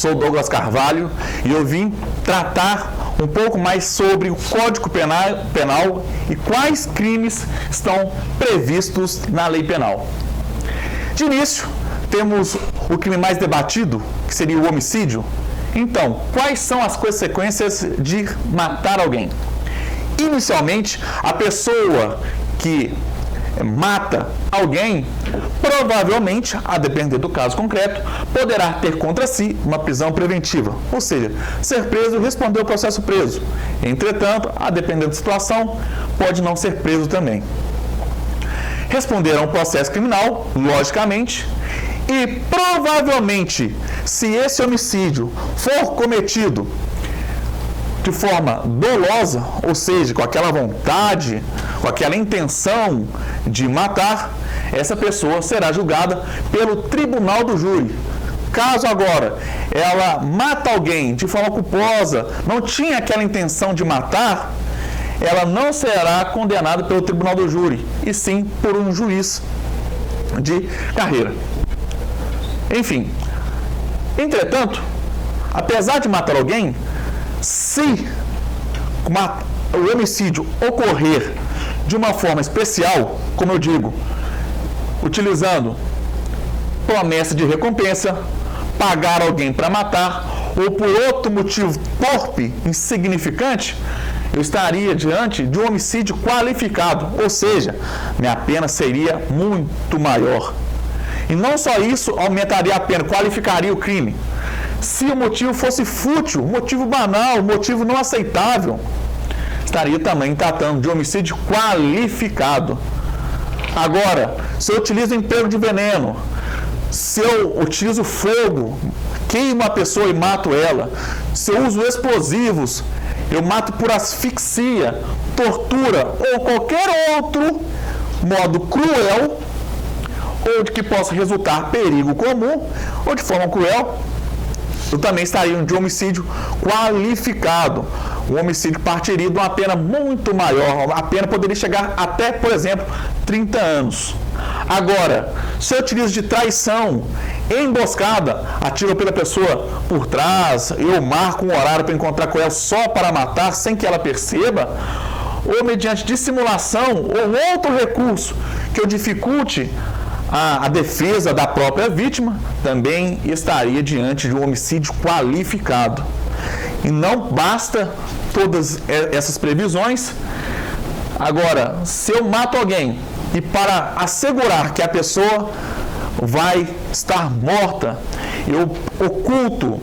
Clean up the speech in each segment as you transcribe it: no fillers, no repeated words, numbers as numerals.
Sou Douglas Carvalho e eu vim tratar um pouco mais sobre o Código Penal e quais crimes estão previstos na lei penal. De início, temos o crime mais debatido, que seria o homicídio. Então, quais são as consequências de matar alguém? Inicialmente, a pessoa que mata alguém, provavelmente, a depender do caso concreto, poderá ter contra si uma prisão preventiva, ou seja, ser preso e responder ao processo preso. Entretanto, a depender da situação, pode não ser preso também. Responder a um processo criminal, logicamente, e provavelmente, se esse homicídio for cometido de forma dolosa, ou seja, com aquela vontade, com aquela intenção de matar, essa pessoa será julgada pelo tribunal do júri. Caso agora ela mata alguém de forma culposa, não tinha aquela intenção de matar, ela não será condenada pelo tribunal do júri, e sim por um juiz de carreira. Enfim, entretanto, apesar de matar alguém, se o homicídio ocorrer de uma forma especial, como eu digo, utilizando promessa de recompensa, pagar alguém para matar, ou por outro motivo torpe, insignificante, eu estaria diante de um homicídio qualificado, ou seja, minha pena seria muito maior. E não só isso aumentaria a pena, qualificaria o crime. Se o motivo fosse fútil, motivo banal, motivo não aceitável, estaria também tratando de homicídio qualificado. Agora, se eu utilizo emprego de veneno, se eu utilizo fogo, queimo a pessoa e mato ela, se eu uso explosivos, eu mato por asfixia, tortura ou qualquer outro modo cruel, ou de que possa resultar perigo comum, ou de forma cruel, eu também estaria de homicídio qualificado. O homicídio partiria de uma pena muito maior. A pena poderia chegar até, por exemplo, 30 anos. Agora, se eu utilizo de traição, emboscada, atiro pela pessoa por trás, eu marco um horário para encontrar com ela só para matar, sem que ela perceba, ou mediante dissimulação ou outro recurso que eu dificulte a defesa da própria vítima, também estaria diante de um homicídio qualificado. E não basta todas essas previsões. Agora, se eu mato alguém e para assegurar que a pessoa vai estar morta, eu oculto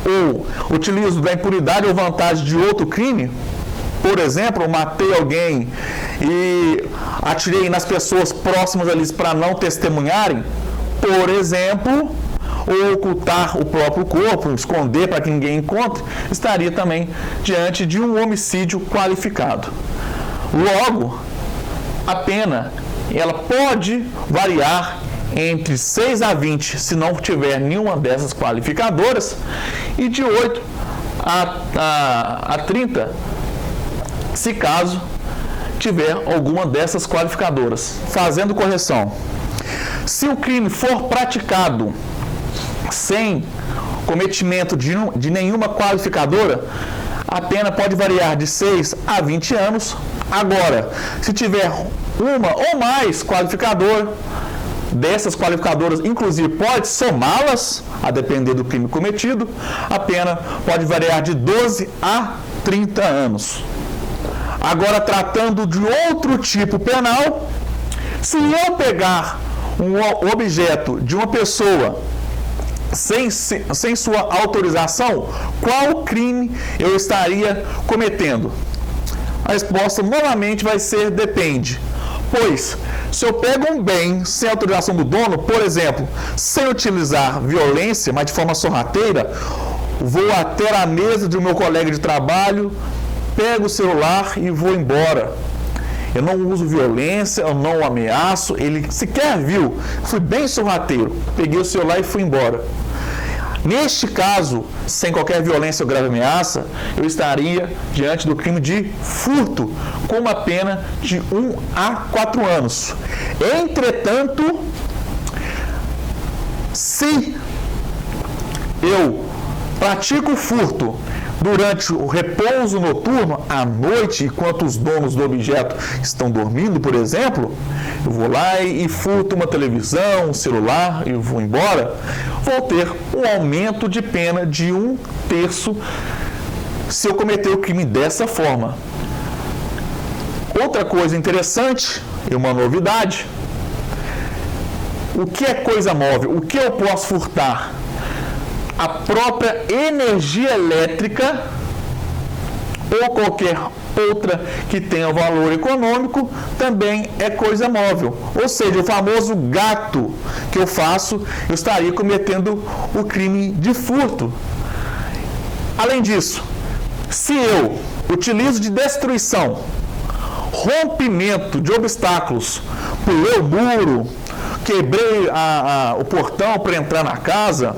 ou utilizo da impunidade ou vantagem de outro crime, por exemplo, eu matei alguém e atirei nas pessoas próximas ali para não testemunharem, por exemplo, ou ocultar o próprio corpo, esconder para que ninguém encontre, estaria também diante de um homicídio qualificado. Logo, a pena ela pode variar entre 6 a 20, se não tiver nenhuma dessas qualificadoras, e de 8 a 30, se caso tiver alguma dessas qualificadoras. Fazendo correção, se o crime for praticado sem cometimento de nenhuma qualificadora, a pena pode variar de 6 a 20 anos. Agora, se tiver uma ou mais qualificadoras, dessas qualificadoras, inclusive, pode somá-las, a depender do crime cometido, a pena pode variar de 12 a 30 anos. Agora, tratando de outro tipo penal, se eu pegar um objeto de uma pessoa sem sua autorização, qual crime eu estaria cometendo? A resposta novamente vai ser depende. Pois, se eu pego um bem sem autorização do dono, por exemplo, sem utilizar violência, mas de forma sorrateira, vou até a mesa do meu colega de trabalho, pego o celular e vou embora. Eu não uso violência, eu não o ameaço, ele sequer viu. Fui bem sorrateiro, peguei o celular e fui embora. Neste caso, sem qualquer violência ou grave ameaça, eu estaria diante do crime de furto, com uma pena de 1 a 4 anos. Entretanto, se eu pratico o furto durante o repouso noturno, à noite, enquanto os donos do objeto estão dormindo, por exemplo, eu vou lá e furto uma televisão, um celular e vou embora, vou ter um aumento de pena de 1/3 se eu cometer o crime dessa forma. Outra coisa interessante e uma novidade: o que é coisa móvel? O que eu posso furtar? A própria energia elétrica ou qualquer outra que tenha valor econômico também é coisa móvel. Ou seja, o famoso gato que eu faço, eu estaria cometendo o crime de furto. Além disso, se eu utilizo de destruição, rompimento de obstáculos, pulei o muro, quebrei o portão para entrar na casa,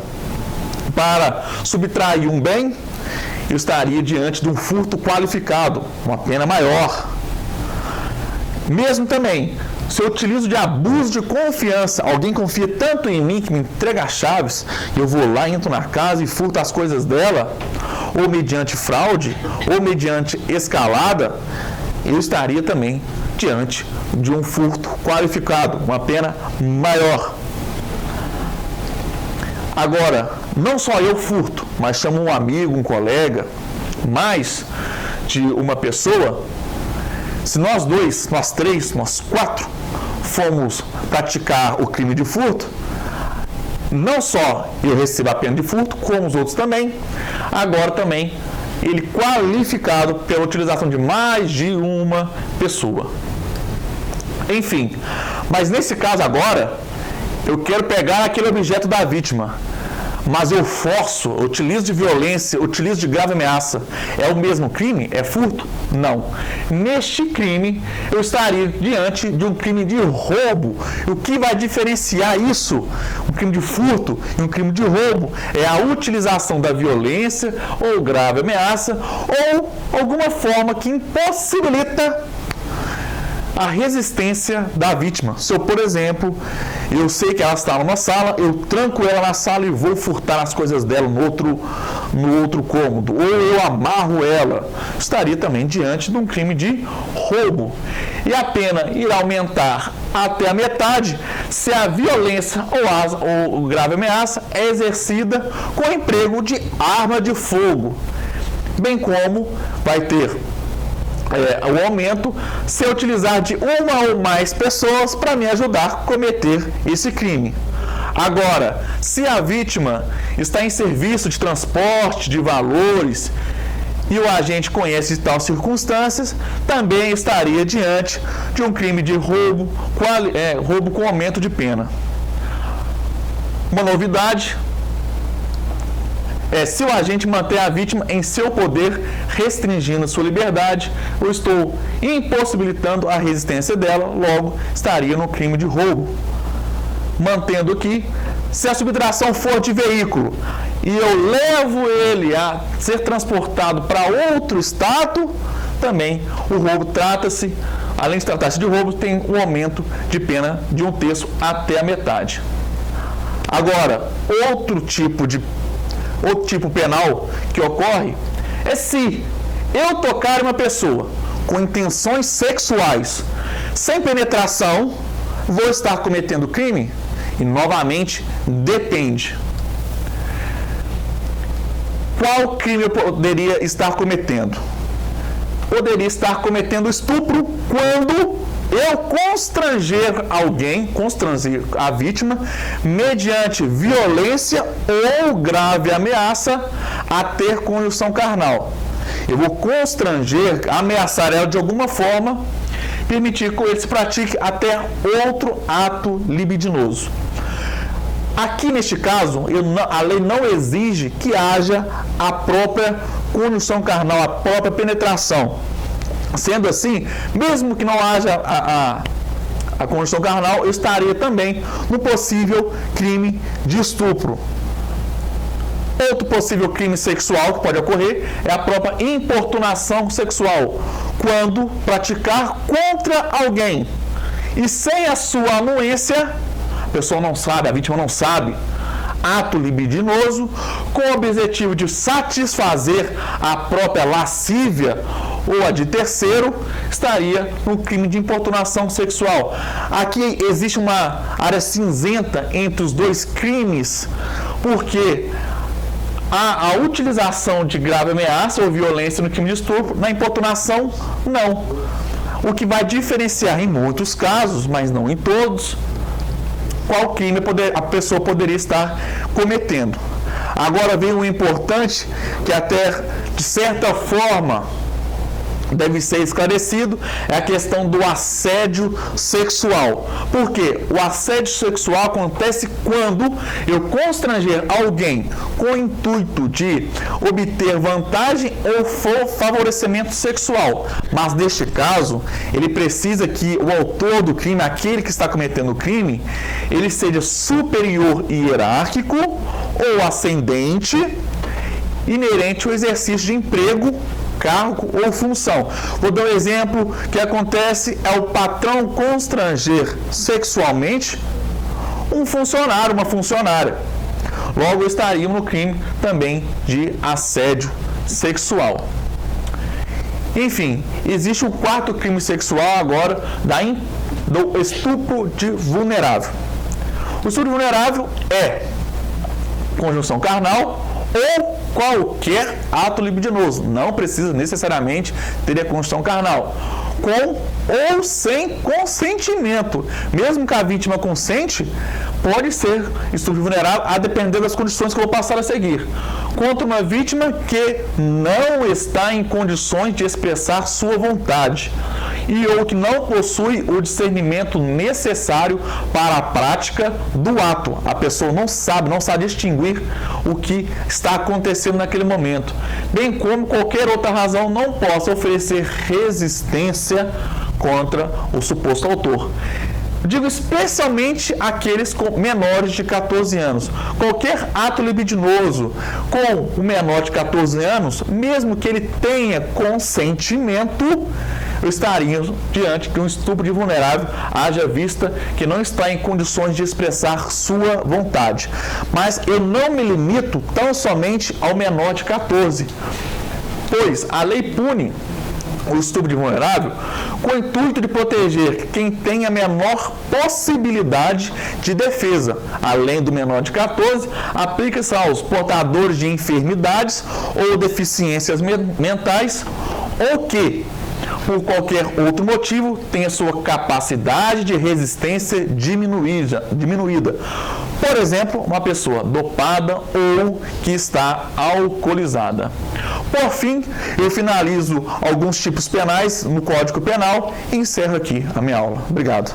para subtrair um bem, eu estaria diante de um furto qualificado, uma pena maior. Mesmo também, se eu utilizo de abuso de confiança, alguém confia tanto em mim que me entrega as chaves, e eu vou lá, entro na casa e furto as coisas dela, ou mediante fraude, ou mediante escalada, eu estaria também diante de um furto qualificado, uma pena maior. Agora, não só eu furto, mas chamo um amigo, um colega, mais de uma pessoa. Se nós dois, nós três, nós quatro formos praticar o crime de furto, não só eu recebo a pena de furto, como os outros também, agora também ele qualificado pela utilização de mais de uma pessoa. Enfim, mas nesse caso agora, eu quero pegar aquele objeto da vítima, mas eu forço, eu utilizo de violência, utilizo de grave ameaça. É o mesmo crime? É furto? Não. Neste crime, eu estaria diante de um crime de roubo. O que vai diferenciar isso, um crime de furto e um crime de roubo, é a utilização da violência ou grave ameaça ou alguma forma que impossibilita a resistência da vítima. Se eu, por exemplo, eu sei que ela está numa sala, eu tranco ela na sala e vou furtar as coisas dela no outro cômodo, ou eu amarro ela, estaria também diante de um crime de roubo. E a pena irá aumentar até a metade se a violência ou grave ameaça é exercida com o emprego de arma de fogo, bem como vai ter o aumento se eu utilizar de uma ou mais pessoas para me ajudar a cometer esse crime. Agora, se a vítima está em serviço de transporte de valores e o agente conhece de tais circunstâncias, também estaria diante de um crime de roubo, roubo com aumento de pena. Uma novidade se o agente manter a vítima em seu poder, restringindo sua liberdade, eu estou impossibilitando a resistência dela, logo estaria no crime de roubo. Mantendo aqui, se a subtração for de veículo e eu levo ele a ser transportado para outro estado, também o roubo trata-se, além de tratar-se de roubo, tem um aumento de pena de 1/3 até a metade. Agora, outro tipo penal que ocorre é se eu tocar uma pessoa com intenções sexuais sem penetração, vou estar cometendo crime? E novamente, depende. Qual crime eu poderia estar cometendo? Poderia estar cometendo estupro quando eu constranger a vítima, mediante violência ou grave ameaça a ter conjunção carnal. Eu vou constranger, ameaçar ela de alguma forma, permitir que ele se pratique até outro ato libidinoso. Aqui neste caso, a lei não exige que haja a própria conjunção carnal, a própria penetração. Sendo assim, mesmo que não haja a conjunção carnal, eu estaria também no possível crime de estupro. Outro possível crime sexual que pode ocorrer é a própria importunação sexual, quando praticar contra alguém e sem a sua anuência, a pessoa não sabe, a vítima não sabe, ato libidinoso com o objetivo de satisfazer a própria lascívia ou a de terceiro, estaria no crime de importunação sexual. Aqui existe uma área cinzenta entre os dois crimes, porque a utilização de grave ameaça ou violência no crime de estupro, na importunação, não. O que vai diferenciar em muitos casos, mas não em todos, qual crime a pessoa poderia estar cometendo. Agora vem o importante, que até de certa forma deve ser esclarecido, é a questão do assédio sexual. Porque o assédio sexual acontece quando eu constranger alguém com o intuito de obter vantagem ou favorecimento sexual. Mas neste caso, ele precisa que o autor do crime, aquele que está cometendo o crime, ele seja superior e hierárquico ou ascendente, inerente ao exercício de emprego, cargo ou função. Vou dar um exemplo que acontece, é o patrão constranger sexualmente um funcionário, uma funcionária. Logo estaríamos no crime também de assédio sexual. Enfim, existe o quarto crime sexual agora do estupro de vulnerável. O estupro de vulnerável é conjunção carnal ou qualquer ato libidinoso. Não precisa necessariamente ter a conjunção carnal. Com ou sem consentimento. Mesmo que a vítima consente, pode ser estupro vulnerável, a depender das condições que eu vou passar a seguir. Contra uma vítima que não está em condições de expressar sua vontade e ou que não possui o discernimento necessário para a prática do ato. A pessoa não sabe distinguir o que está acontecendo naquele momento. Bem como qualquer outra razão não possa oferecer resistência contra o suposto autor. Digo especialmente aqueles com menores de 14 anos. Qualquer ato libidinoso com o menor de 14 anos, mesmo que ele tenha consentimento, estaríamos diante de um estupro de vulnerável, haja vista que não está em condições de expressar sua vontade. Mas eu não me limito tão somente ao menor de 14, pois a lei pune o estupro de vulnerável com o intuito de proteger quem tem a menor possibilidade de defesa. Além do menor de 14, aplica-se aos portadores de enfermidades ou deficiências mentais ou que, por qualquer outro motivo, tenha sua capacidade de resistência diminuída. Por exemplo, uma pessoa dopada ou que está alcoolizada. Por fim, eu finalizo alguns tipos penais no Código Penal e encerro aqui a minha aula. Obrigado.